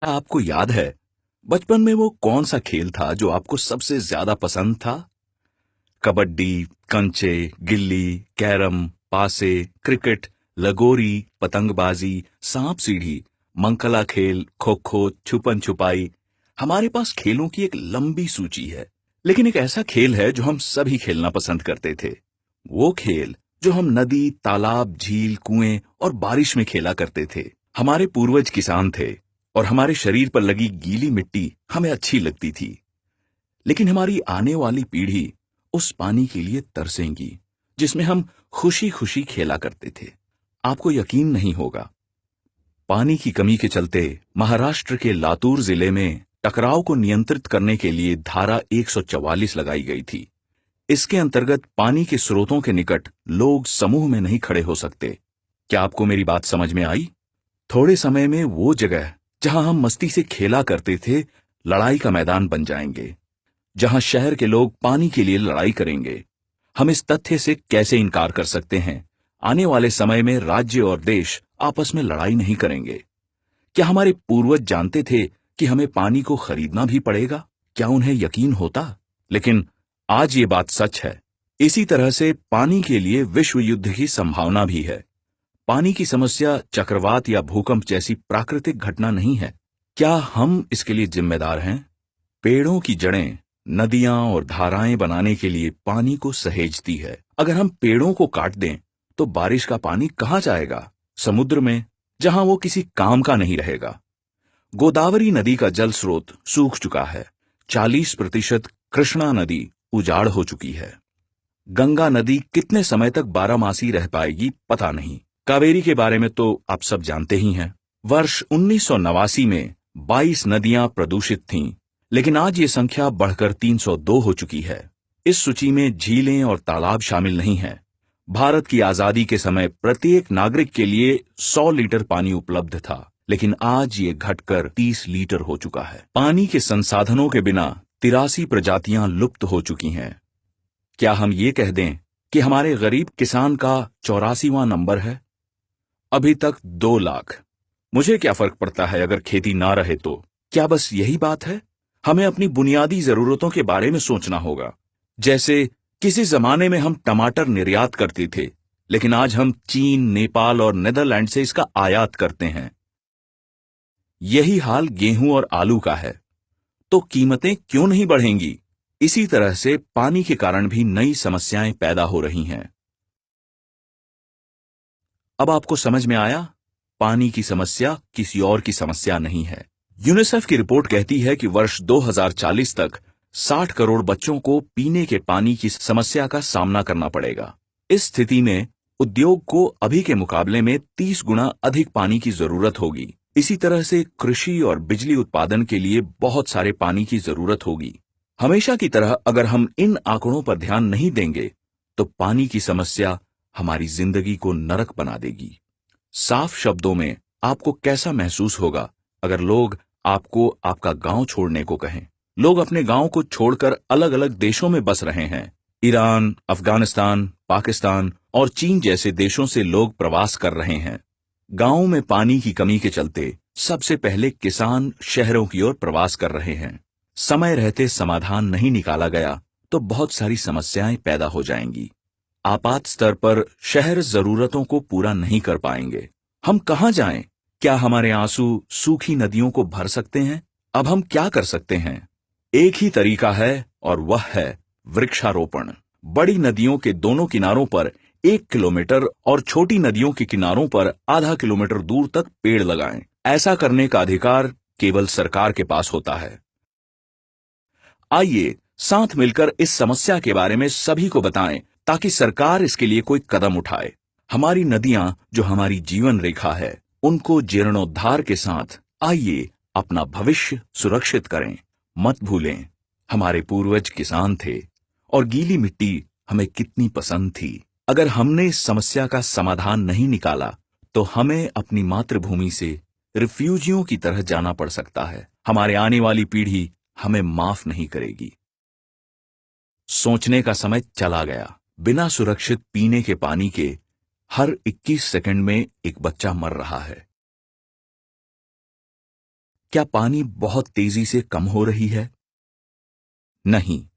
क्या आपको याद है बचपन में वो कौन सा खेल था जो आपको सबसे ज्यादा पसंद था? कबड्डी, कंचे, गिल्ली, कैरम, पासे, क्रिकेट, लगोरी, पतंगबाजी, सांप सीढ़ी, मंकला खेल, खो खो, छुपन छुपाई। हमारे पास खेलों की एक लंबी सूची है, लेकिन एक ऐसा खेल है जो हम सभी खेलना पसंद करते थे। वो खेल जो हम नदी, तालाब, झील, कुएं और बारिश में खेला करते थे। हमारे पूर्वज किसान थे और हमारे शरीर पर लगी गीली मिट्टी हमें अच्छी लगती थी। लेकिन हमारी आने वाली पीढ़ी उस पानी के लिए तरसेंगी जिसमें हम खुशी खुशी खेला करते थे। आपको यकीन नहीं होगा, पानी की कमी के चलते महाराष्ट्र के लातूर जिले में टकराव को नियंत्रित करने के लिए धारा 144 लगाई गई थी। इसके अंतर्गत पानी के स्रोतों के निकट लोग समूह में नहीं खड़े हो सकते। क्या आपको मेरी बात समझ में आई? थोड़े समय में वो जगह जहां हम मस्ती से खेला करते थे लड़ाई का मैदान बन जाएंगे, जहां शहर के लोग पानी के लिए लड़ाई करेंगे। हम इस तथ्य से कैसे इनकार कर सकते हैं, आने वाले समय में राज्य और देश आपस में लड़ाई नहीं करेंगे। क्या हमारे पूर्वज जानते थे कि हमें पानी को खरीदना भी पड़ेगा? क्या उन्हें यकीन होता? लेकिन आज ये बात सच है। इसी तरह से पानी के लिए विश्व युद्ध की संभावना भी है। पानी की समस्या चक्रवात या भूकंप जैसी प्राकृतिक घटना नहीं है। क्या हम इसके लिए जिम्मेदार हैं? पेड़ों की जड़ें नदियां और धाराएं बनाने के लिए पानी को सहेजती है। अगर हम पेड़ों को काट दें तो बारिश का पानी कहां जाएगा? समुद्र में, जहां वो किसी काम का नहीं रहेगा। गोदावरी नदी का जल स्रोत सूख चुका है। 40% कृष्णा नदी उजाड़ हो चुकी है। गंगा नदी कितने समय तक बारहमासी रह पाएगी पता नहीं। कावेरी के बारे में तो आप सब जानते ही हैं। वर्ष 1989 में 22 नदियां प्रदूषित थीं, लेकिन आज ये संख्या बढ़कर 302 हो चुकी है। इस सूची में झीलें और तालाब शामिल नहीं हैं। भारत की आजादी के समय प्रत्येक नागरिक के लिए 100 लीटर पानी उपलब्ध था, लेकिन आज ये घटकर 30 लीटर हो चुका है। पानी के संसाधनों के बिना 83 प्रजातियां लुप्त हो चुकी हैं। क्या हम ये कह दें कि हमारे गरीब किसान का 84वां नंबर है? अभी तक 2 लाख। मुझे क्या फर्क पड़ता है अगर खेती ना रहे तो? क्या बस यही बात है? हमें अपनी बुनियादी जरूरतों के बारे में सोचना होगा। जैसे किसी जमाने में हम टमाटर निर्यात करते थे, लेकिन आज हम चीन, नेपाल और नीदरलैंड से इसका आयात करते हैं। यही हाल गेहूं और आलू का है। तो कीमतें क्यों नहीं बढ़ेंगी? इसी तरह से पानी के कारण भी नई समस्याएं पैदा हो रही हैं। अब आपको समझ में आया, पानी की समस्या किसी और की समस्या नहीं है। यूनिसेफ की रिपोर्ट कहती है कि वर्ष 2040 तक 60 करोड़ बच्चों को पीने के पानी की समस्या का सामना करना पड़ेगा। इस स्थिति में उद्योग को अभी के मुकाबले में 30 गुना अधिक पानी की जरूरत होगी। इसी तरह से कृषि और बिजली उत्पादन के लिए बहुत सारे पानी की जरूरत होगी। हमेशा की तरह अगर हम इन आंकड़ों पर ध्यान नहीं देंगे तो पानी की समस्या हमारी जिंदगी को नरक बना देगी। साफ शब्दों में आपको कैसा महसूस होगा अगर लोग आपको आपका गांव छोड़ने को कहें? लोग अपने गांव को छोड़कर अलग अलग देशों में बस रहे हैं। ईरान, अफगानिस्तान, पाकिस्तान और चीन जैसे देशों से लोग प्रवास कर रहे हैं। गांवों में पानी की कमी के चलते सबसे पहले किसान शहरों की ओर प्रवास कर रहे हैं। समय रहते समाधान नहीं निकाला गया तो बहुत सारी समस्याएं पैदा हो जाएंगी। आपात स्तर पर शहर जरूरतों को पूरा नहीं कर पाएंगे। हम कहां जाएं? क्या हमारे आंसू सूखी नदियों को भर सकते हैं? अब हम क्या कर सकते हैं? एक ही तरीका है और वह है वृक्षारोपण। बड़ी नदियों के दोनों किनारों पर 1 किलोमीटर और छोटी नदियों के किनारों पर आधा किलोमीटर दूर तक पेड़ लगाएं। ऐसा करने का अधिकार केवल सरकार के पास होता है। आइए साथ मिलकर इस समस्या के बारे में सभी को बताएं ताकि सरकार इसके लिए कोई कदम उठाए। हमारी नदियां जो हमारी जीवन रेखा है, उनको जीर्णोद्धार के साथ आइए अपना भविष्य सुरक्षित करें। मत भूलें, हमारे पूर्वज किसान थे और गीली मिट्टी हमें कितनी पसंद थी। अगर हमने इस समस्या का समाधान नहीं निकाला तो हमें अपनी मातृभूमि से रिफ्यूजियों की तरह जाना पड़ सकता है। हमारे आने वाली पीढ़ी हमें माफ नहीं करेगी। सोचने का समय चला गया। बिना सुरक्षित पीने के पानी के हर 21 सेकंड में एक बच्चा मर रहा है। क्या पानी बहुत तेजी से कम हो रही है? नहीं,